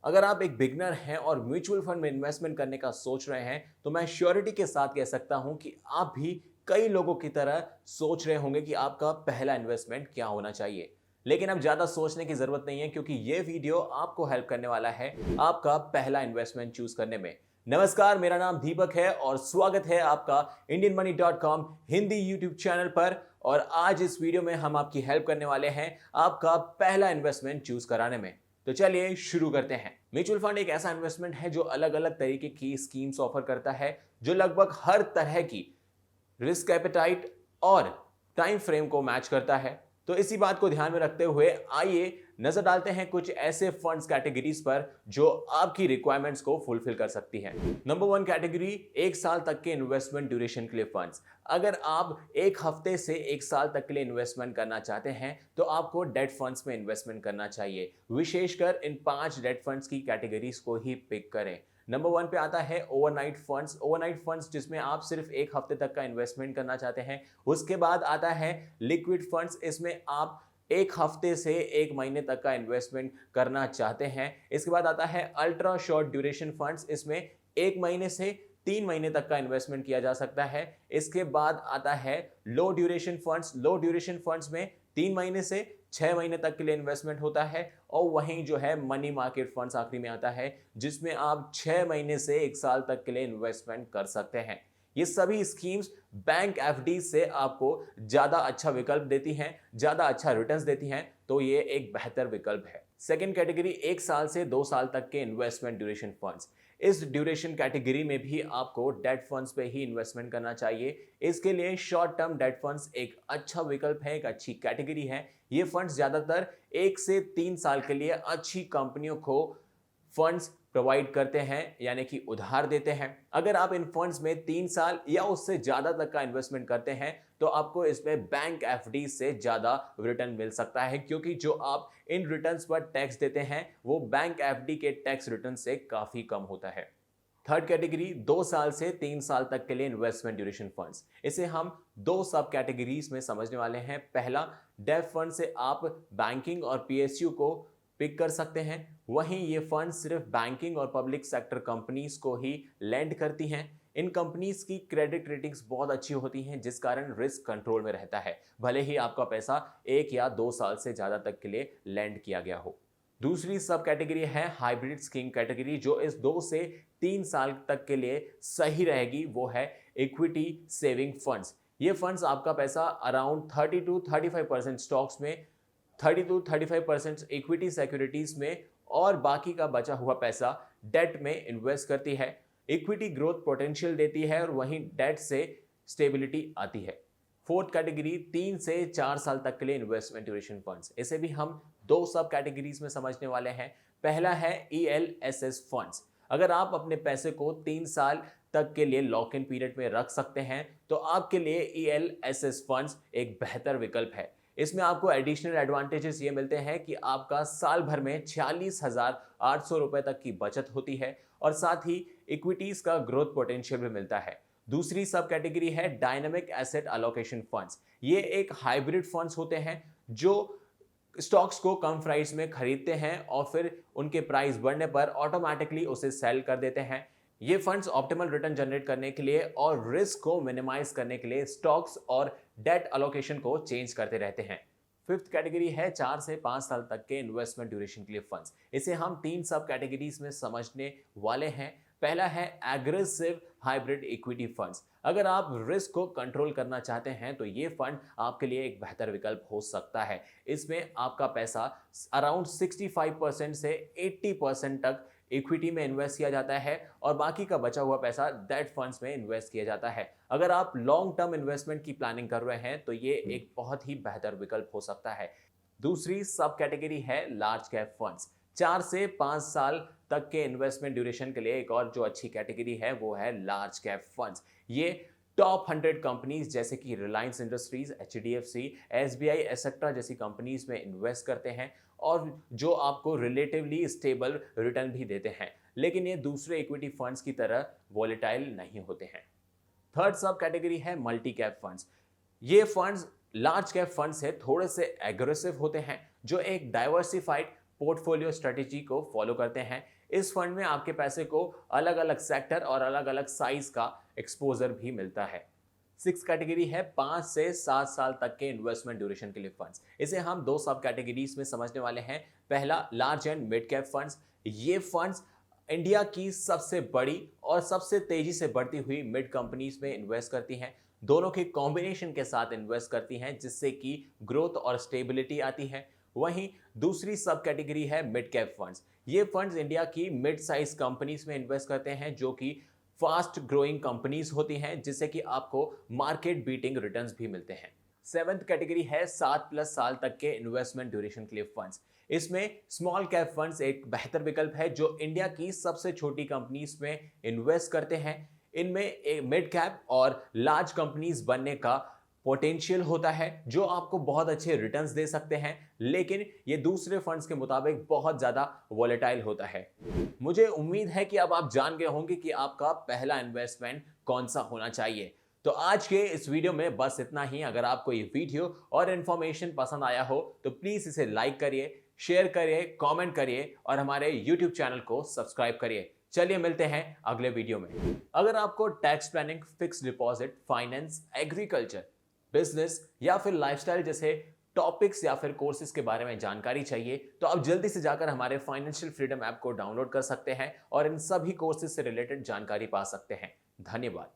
अगर आप एक बिगनर हैं और म्यूचुअल फंड में इन्वेस्टमेंट करने का सोच रहे हैं, तो मैं श्योरिटी के साथ कह सकता हूं कि आप भी कई लोगों की तरह सोच रहे होंगे कि आपका पहला इन्वेस्टमेंट क्या होना चाहिए। लेकिन अब ज्यादा सोचने की जरूरत नहीं है, क्योंकि ये वीडियो आपको हेल्प करने वाला है आपका पहला इन्वेस्टमेंट चूज करने में। नमस्कार, मेरा नाम दीपक है और स्वागत है आपका indianmoney.com हिंदी यूट्यूब चैनल पर। और आज इस वीडियो में हम आपकी हेल्प करने वाले हैं आपका पहला इन्वेस्टमेंट चूज कराने में। तो चलिए शुरू करते हैं। म्यूचुअल फंड एक ऐसा इन्वेस्टमेंट है जो अलग अलग तरीके की स्कीम्स ऑफर करता है, जो लगभग हर तरह की रिस्क एपेटाइट और टाइम फ्रेम को मैच करता है। तो इसी बात को ध्यान में रखते हुए आइए नजर डालते हैं कुछ ऐसे फंड्स कैटेगरीज पर जो आपकी रिक्वायरमेंट्स को फुलफिल कर सकती है। नंबर 1 कैटेगरी, 1 साल तक के इन्वेस्टमेंट ड्यूरेशन के लिए फंड्स। अगर आप एक हफ्ते से 1 साल तक के लिए इन्वेस्टमेंट करना चाहते हैं तो आपको डेट फंड्स में इन्वेस्टमेंट करना चाहिए। विशेषकर इन 5 डेट फंड्स की कैटेगरीज को ही पिक करें। नंबर 1 पे आता है ओवरनाइट फंड्स। ओवरनाइट फंड्स जिसमें आप सिर्फ एक हफ्ते तक का इन्वेस्टमेंट करना चाहते हैं। उसके बाद आता है लिक्विड फंड्स। इसमें आप एक हफ्ते से एक महीने तक का इन्वेस्टमेंट करना चाहते हैं। इसके बाद आता है अल्ट्रा शॉर्ट ड्यूरेशन फंड्स। इसमें एक महीने से 3 महीने तक का इन्वेस्टमेंट किया जा सकता है। इसके बाद आता है लो ड्यूरेशन फंड्स। लो ड्यूरेशन फंड्स में 3 महीने से 6 महीने तक के लिए इन्वेस्टमेंट होता है। और वहीं जो है मनी मार्केट फंड्स आखिरी में आता है, जिसमें आप 6 महीने से 1 साल तक के लिए इन्वेस्टमेंट कर सकते हैं। ये सभी स्कीम्स बैंक एफडी से आपको ज्यादा अच्छा विकल्प देती हैं, ज्यादा अच्छा रिटर्न्स देती हैं, तो ये एक बेहतर विकल्प है। सेकेंड कैटेगरी, 1 साल से 2 साल तक के इन्वेस्टमेंट ड्यूरेशन फंड्स। इस ड्यूरेशन कैटेगरी में भी आपको डेट फंड्स पे ही इन्वेस्टमेंट करना चाहिए। इसके लिए शॉर्ट टर्म डेट फंड्स एक अच्छा विकल्प है, एक अच्छी कैटेगरी है। ये फंड्स ज्यादातर 1 से 3 साल के लिए अच्छी कंपनियों को फंड्स प्रोवाइड करते हैं, यानी कि उधार देते हैं। अगर आप इन फंड्स में 3 साल या उससे ज्यादा तक का इन्वेस्टमेंट करते हैं तो आपको इसमें बैंक एफडी से ज्यादा रिटर्न मिल सकता है, क्योंकि जो आप इन रिटर्न्स पर टैक्स देते हैं वो बैंक एफडी के टैक्स रिटर्न से काफी कम होता है। थर्ड कैटेगरी, 2 साल से 3 साल तक के लिए इन्वेस्टमेंट ड्यूरेशन फंड्स। इसे हम 2 सब कैटेगरीज में समझने वाले हैं। पहला, डेट फंड से आप बैंकिंग और पीएसयू को पिक कर सकते हैं। वहीं ये फंड सिर्फ बैंकिंग और पब्लिक सेक्टर कंपनीज को ही लेंड करती हैं। इन कंपनीज की क्रेडिट रेटिंग्स बहुत अच्छी होती हैं, जिस कारण रिस्क कंट्रोल में रहता है, भले ही आपका पैसा 1 या 2 साल से ज्यादा तक के लिए लेंड किया गया हो। दूसरी सब कैटेगरी है हाइब्रिड स्कीम कैटेगरी, जो इस 2 से 3 साल तक के लिए सही रहेगी। वो है इक्विटी सेविंग फंड्स। ये फंड्स आपका पैसा अराउंड 30 to 35% स्टॉक्स में, 30 to 35% इक्विटी सिक्योरिटीज में और बाकी का बचा हुआ पैसा डेट में इन्वेस्ट करती है। इक्विटी ग्रोथ पोटेंशियल देती है और वहीं डेट से स्टेबिलिटी आती है। फोर्थ कैटेगरी, 3 से 4 साल तक के लिए इन्वेस्टमेंट ड्यूरेशन फंड्स। इसे भी हम 2 सब कैटेगरीज में समझने वाले हैं। पहला है ELSS फंड्स। अगर आप अपने पैसे को 3 साल तक के लिए लॉक इन पीरियड में रख सकते हैं तो आपके लिए ELSS फंड्स एक बेहतर विकल्प है। इसमें आपको एडिशनल एडवांटेजेस ये मिलते हैं कि आपका साल भर में 46,800 रुपए तक की बचत होती है और साथ ही इक्विटीज का ग्रोथ पोटेंशियल भी मिलता है। दूसरी सब कैटेगरी है डायनामिक एसेट अलोकेशन फंड्स। ये एक हाइब्रिड फंड्स होते हैं जो स्टॉक्स को कम प्राइस में खरीदते हैं और फिर उनके प्राइस बढ़ने पर ऑटोमेटिकली उसे सेल कर देते हैं। ये फंड्स ऑप्टिमल रिटर्न जनरेट करने के लिए और रिस्क को मिनिमाइज करने के लिए स्टॉक्स और डेट अलोकेशन को चेंज करते रहते हैं। फिफ्थ कैटेगरी है 4 से 5 साल तक के इन्वेस्टमेंट ड्यूरेशन के लिए फंड्स। इसे हम 3 सब कैटेगरीज में समझने वाले हैं। पहला है एग्रेसिव हाइब्रिड इक्विटी फंड्स। अगर आप रिस्क को कंट्रोल करना चाहते हैं तो ये फंड आपके लिए एक बेहतर विकल्प हो सकता है। इसमें आपका पैसा अराउंड 65% से 80% तक इक्विटी में इन्वेस्ट किया जाता है और बाकी का बचा हुआ पैसा डेट फंड्स में इन्वेस्ट किया जाता है। अगर आप लॉन्ग टर्म इन्वेस्टमेंट की प्लानिंग कर रहे हैं तो ये एक बहुत ही बेहतर विकल्प हो सकता है। दूसरी सब कैटेगरी है लार्ज कैप फंड्स। 4 से 5 साल तक के इन्वेस्टमेंट ड्यूरेशन के लिए एक और जो अच्छी कैटेगरी है वो है लार्ज कैप फंड्स। ये टॉप 100 कंपनीज जैसे कि Reliance industries, HDFC, SBI etcetera जैसी कंपनीज में इन्वेस्ट करते हैं और जो आपको रिलेटिवली स्टेबल रिटर्न भी देते हैं, लेकिन ये दूसरे इक्विटी फंड्स की तरह वॉलेटाइल नहीं होते हैं। थर्ड सब कैटेगरी है मल्टी कैप फंड्स। ये फंड्स लार्ज कैप फंड से थोड़े से एग्रेसिव होते हैं, जो एक डाइवर्सिफाइड पोर्टफोलियो स्ट्रेटेजी को फॉलो करते हैं। इस फंड में आपके पैसे को अलग अलग सेक्टर और अलग अलग साइज का एक्सपोजर भी मिलता है। 6 कैटेगरी है 5 से 7 साल तक के इन्वेस्टमेंट ड्यूरेशन के लिए फंड्स। इसे हम 2 सब कैटेगरीज में समझने वाले हैं। पहला, large and mid cap funds. ये फंड्स इंडिया की सबसे बड़ी और सबसे तेजी से बढ़ती हुई मिड कंपनीज में इन्वेस्ट करती हैं। दोनों के कॉम्बिनेशन के साथ इन्वेस्ट करती हैं, जिससे कि ग्रोथ और स्टेबिलिटी आती है। वहीं दूसरी सब कैटेगरी है मिड कैप फंड्स। ये फंड्स इंडिया की मिड साइज कंपनीज में इन्वेस्ट करते हैं, जो कि फास्ट ग्रोइंग कंपनीज होती हैं, जिससे कि आपको मार्केट बीटिंग रिटर्न्स भी मिलते हैं। 7th कैटेगरी है 7+ साल तक के इन्वेस्टमेंट ड्यूरेशन के लिए फंड्स। इसमें स्मॉल कैप फंड्स एक बेहतर विकल्प है, जो इंडिया की सबसे छोटी कंपनीज में इन्वेस्ट करते हैं। इनमें एक मिड कैप और लार्ज कंपनीज बनने का पोटेंशियल होता है, जो आपको बहुत अच्छे रिटर्न्स दे सकते हैं, लेकिन ये दूसरे फंड्स के मुताबिक बहुत ज्यादा वॉलेटाइल होता है। मुझे उम्मीद है कि अब आप जान गए होंगे कि आपका पहला इन्वेस्टमेंट कौन सा होना चाहिए। तो आज के इस वीडियो में बस इतना ही। अगर आपको ये वीडियो और इन्फॉर्मेशन पसंद आया हो तो प्लीज इसे लाइक करिए, शेयर करिए, कमेंट करिए और हमारे यूट्यूब चैनल को सब्सक्राइब करिए। चलिए मिलते हैं अगले वीडियो में। अगर आपको tax planning, fixed deposit, finance, agriculture, business या फिर लाइफस्टाइल जैसे टॉपिक्स या फिर कोर्सेज के बारे में जानकारी चाहिए, तो आप जल्दी से जाकर हमारे फाइनेंशियल फ्रीडम ऐप को डाउनलोड कर सकते हैं और इन सभी कोर्सेज से रिलेटेड जानकारी पा सकते हैं। धन्यवाद।